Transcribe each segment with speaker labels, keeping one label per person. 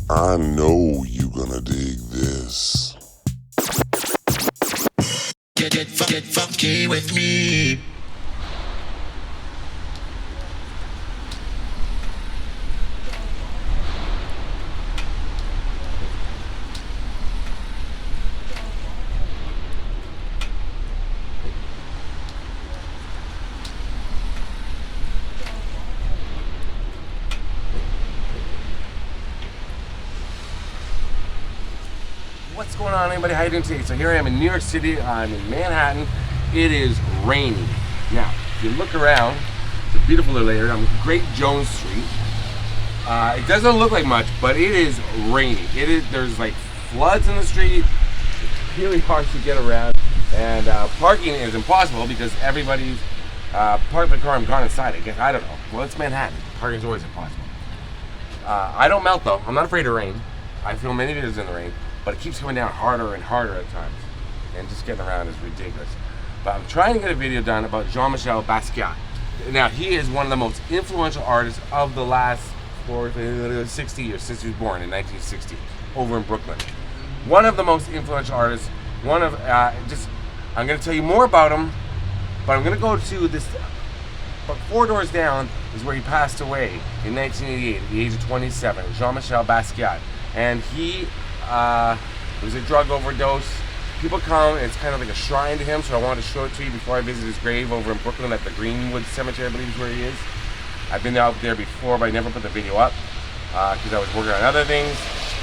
Speaker 1: I know you gonna dig this.
Speaker 2: Get funky with me.
Speaker 3: What's going on, everybody? How you doing today? So here I am in New York City. I'm in Manhattan. It is rainy. Now, if you look around, it's a beautiful little area. I'm on Great Jones Street. It doesn't look like much, but it is rainy. There's like floods in the street. It's really hard to get around, and parking is impossible because everybody's parked the car and gone inside. I guess I don't know. Well, it's Manhattan. Parking's always impossible. I don't melt though. I'm not afraid of rain. I film many videos in the rain. But it keeps coming down harder and harder at times. And just getting around is ridiculous. But I'm trying to get a video done about Jean-Michel Basquiat. Now, he is one of the most influential artists of the last 60 years since he was born in 1960 over in Brooklyn. One of the most influential artists. I'm going to tell you more about him, but I'm going to go to this. But 4 doors down is where he passed away in 1988 at the age of 27, Jean-Michel Basquiat. And he it was a drug overdose. People come, and it's kind of like a shrine to him, so I wanted to show it to you before I visit his grave over in Brooklyn at the Greenwood Cemetery, I believe is where he is. I've been out there before, but I never put the video up because I was working on other things,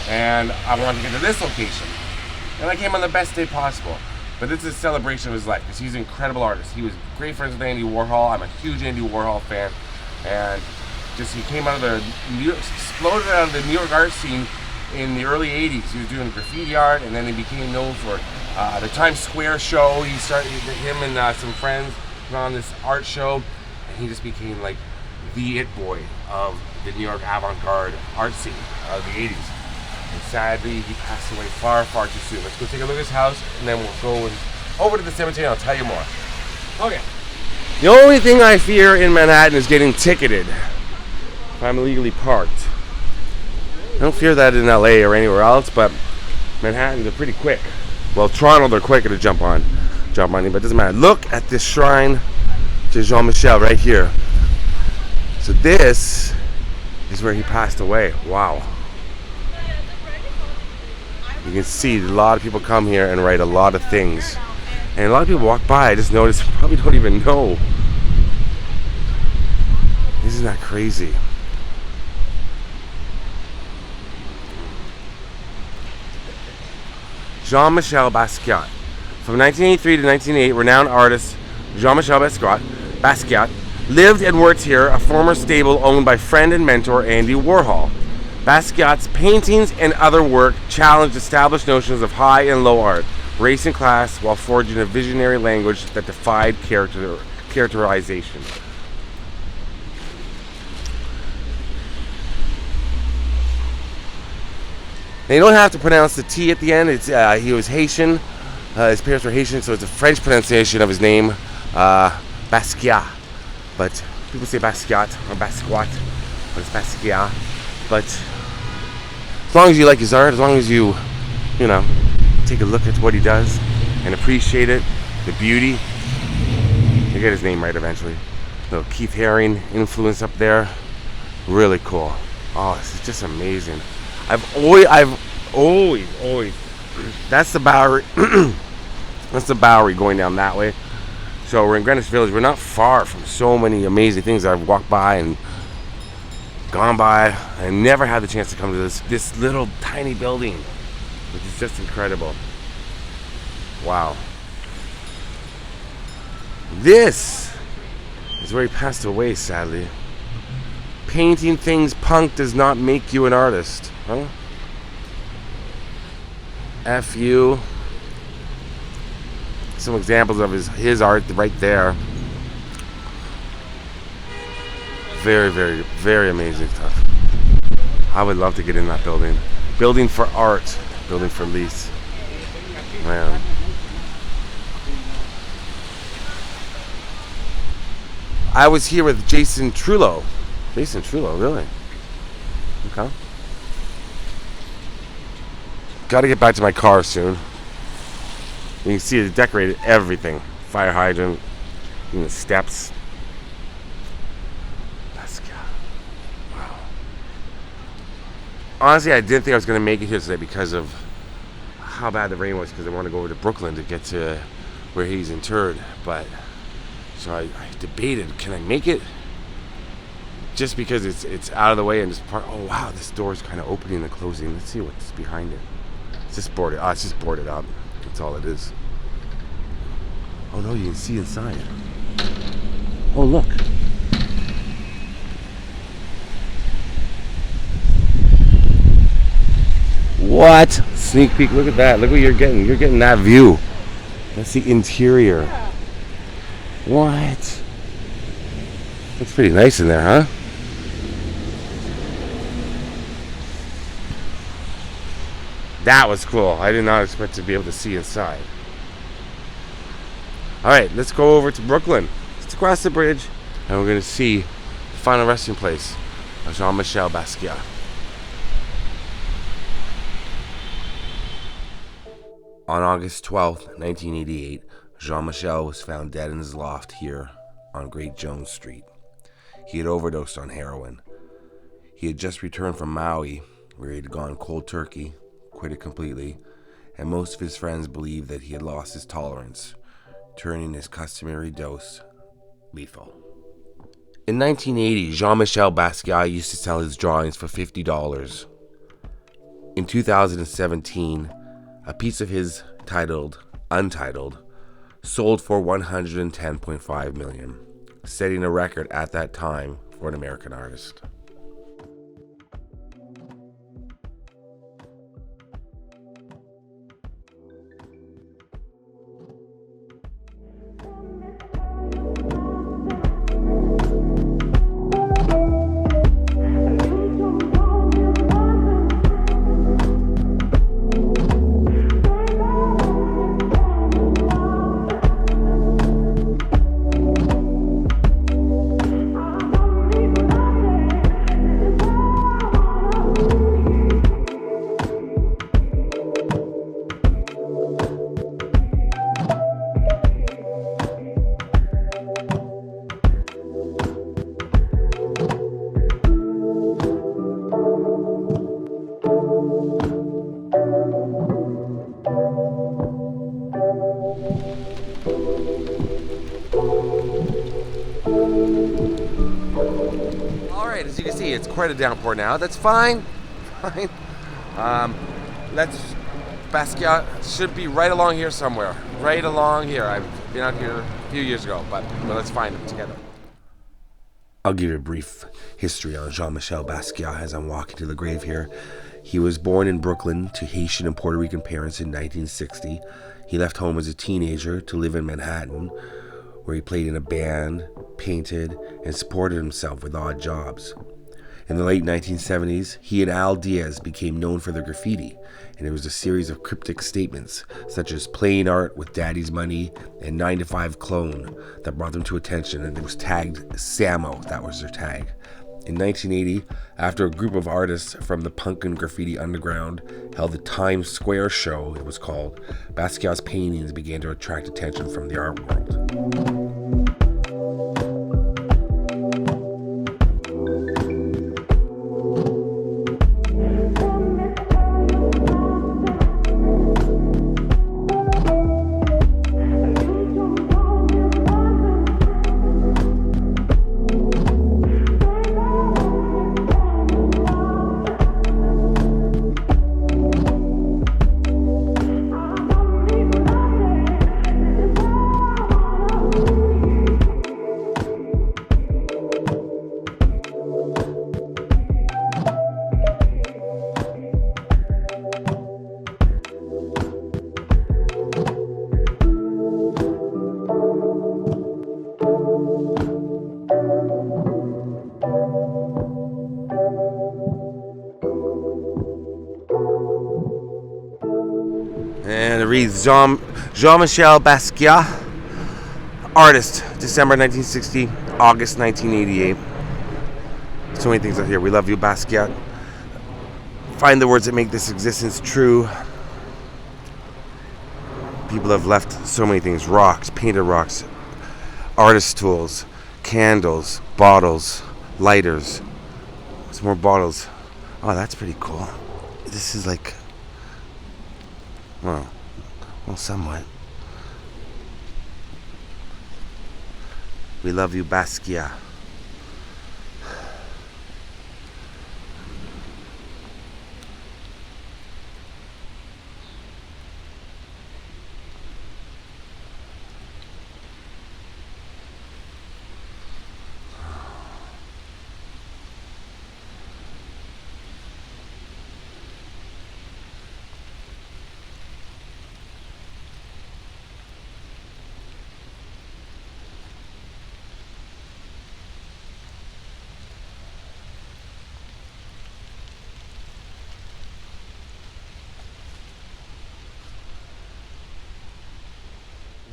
Speaker 3: and I wanted to get to this location. And I came on the best day possible. But this is a celebration of his life because he's an incredible artist. He was great friends with Andy Warhol. I'm a huge Andy Warhol fan. And he came out of exploded out of the New York art scene in the early 80s. He was doing graffiti art, and then he became known for the Times Square show. He started, him and some friends went on this art show, and he just became like the it boy of the New York avant-garde art scene of the 80s. And sadly, he passed away far, far too soon. Let's go take a look at his house, and then we'll go over to the cemetery, and I'll tell you more. Okay. The only thing I fear in Manhattan is getting ticketed if I'm illegally parked. I don't fear that in LA or anywhere else, but Manhattan, they're pretty quick. Well, Toronto, they're quicker to jump on you, but it doesn't matter. Look at this shrine to Jean-Michel right here. So this is where he passed away. Wow. You can see a lot of people come here and write a lot of things. And a lot of people walk by, I just noticed, probably don't even know. Isn't that crazy? Jean-Michel Basquiat. From 1983 to 1988, renowned artist Jean-Michel Basquiat lived and worked here, a former stable owned by friend and mentor Andy Warhol. Basquiat's paintings and other work challenged established notions of high and low art, race and class, while forging a visionary language that defied characterization. Now, you don't have to pronounce the T at the end. He was Haitian. His parents were Haitian, so it's a French pronunciation of his name, Basquiat. But people say Basquiat or Basquiat, but it's Basquiat. But as long as you like his art, as long as you take a look at what he does and appreciate it, the beauty, you get his name right eventually. Little Keith Haring influence up there, really cool. Oh, this is just amazing. I've always, that's the Bowery, that's the Bowery going down that way. So we're in Greenwich Village. We're not far from so many amazing things that I've walked by and gone by. I never had the chance to come to this little tiny building, which is just incredible. Wow. This is where he passed away, sadly. Painting things punk does not make you an artist. Huh? F you. Some examples of his art right there. Very, very, very amazing stuff. I would love to get in that building. Building for art. Building for lease. Man. I was here with Jason Trullo. Jason Trullo, really? Okay. Gotta get back to my car soon. You can see it decorated everything. Fire hydrant, the steps. Basquiat. Wow. Honestly, I didn't think I was going to make it here today because of how bad the rain was, because I want to go over to Brooklyn to get to where he's interred. But so I debated, can I make it? Just because it's out of the way and just part. Oh wow, this door's kind of opening and closing. Let's see what's behind it. It's just boarded. It's just boarded up. That's all it is. Oh no, you can see inside. Oh look. What? Sneak peek. Look at that. Look what you're getting. You're getting that view. That's the interior. What? Looks pretty nice in there, huh? That was cool. I did not expect to be able to see inside. Alright, let's go over to Brooklyn. Let's cross the bridge and we're going to see the final resting place of Jean-Michel Basquiat. On August 12th, 1988, Jean-Michel was found dead in his loft here on Great Jones Street. He had overdosed on heroin. He had just returned from Maui, where he had gone cold turkey, quit it completely, and most of his friends believed that he had lost his tolerance, turning his customary dose lethal. In 1980, Jean-Michel Basquiat used to sell his drawings for $50. In 2017, a piece of his titled Untitled sold for $110.5 million, setting a record at that time for an American artist. Alright, as you can see, it's quite a downpour now. That's fine. Fine. Basquiat should be right along here somewhere. Right along here. I've been out here a few years ago, but let's find him together. I'll give you a brief history on Jean-Michel Basquiat as I'm walking to the grave here. He was born in Brooklyn to Haitian and Puerto Rican parents in 1960. He left home as a teenager to live in Manhattan, where he played in a band, painted, and supported himself with odd jobs. In the late 1970s, he and Al Diaz became known for their graffiti, and it was a series of cryptic statements, such as playing art with daddy's money and 9-to-5 clone, that brought them to attention, and it was tagged SAMO. That was their tag. In 1980, after a group of artists from the punk and graffiti underground held the Times Square show, it was called, Basquiat's paintings began to attract attention from the art world. And it reads Jean-Michel Basquiat, artist, December 1960, August 1988. So many things out here. We love you, Basquiat. Find the words that make this existence true. People have left so many things. Rocks, painted rocks, artist tools, candles, bottles, lighters. Some more bottles. Oh, that's pretty cool. This is like, well, somewhat. We love you, Basquiat.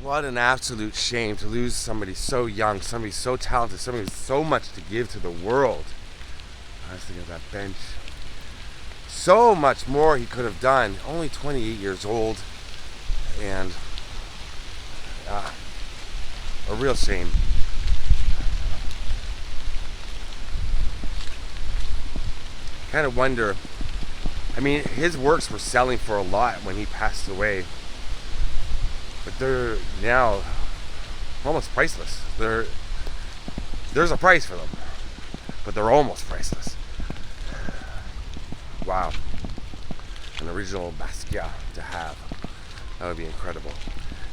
Speaker 3: What an absolute shame to lose somebody so young, somebody so talented, somebody with so much to give to the world. I was thinking of that bench. So much more he could have done. Only 28 years old. And a real shame. Kind of wonder, I mean, his works were selling for a lot when he passed away. But they're now almost priceless. There's a price for them, but they're almost priceless. Wow. An original Basquiat to have. That would be incredible.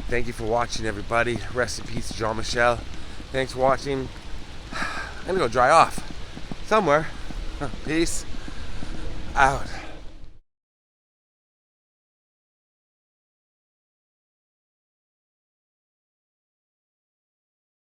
Speaker 3: Thank you for watching, everybody. Rest in peace, Jean-Michel. Thanks for watching. I'm gonna go dry off somewhere. Peace out.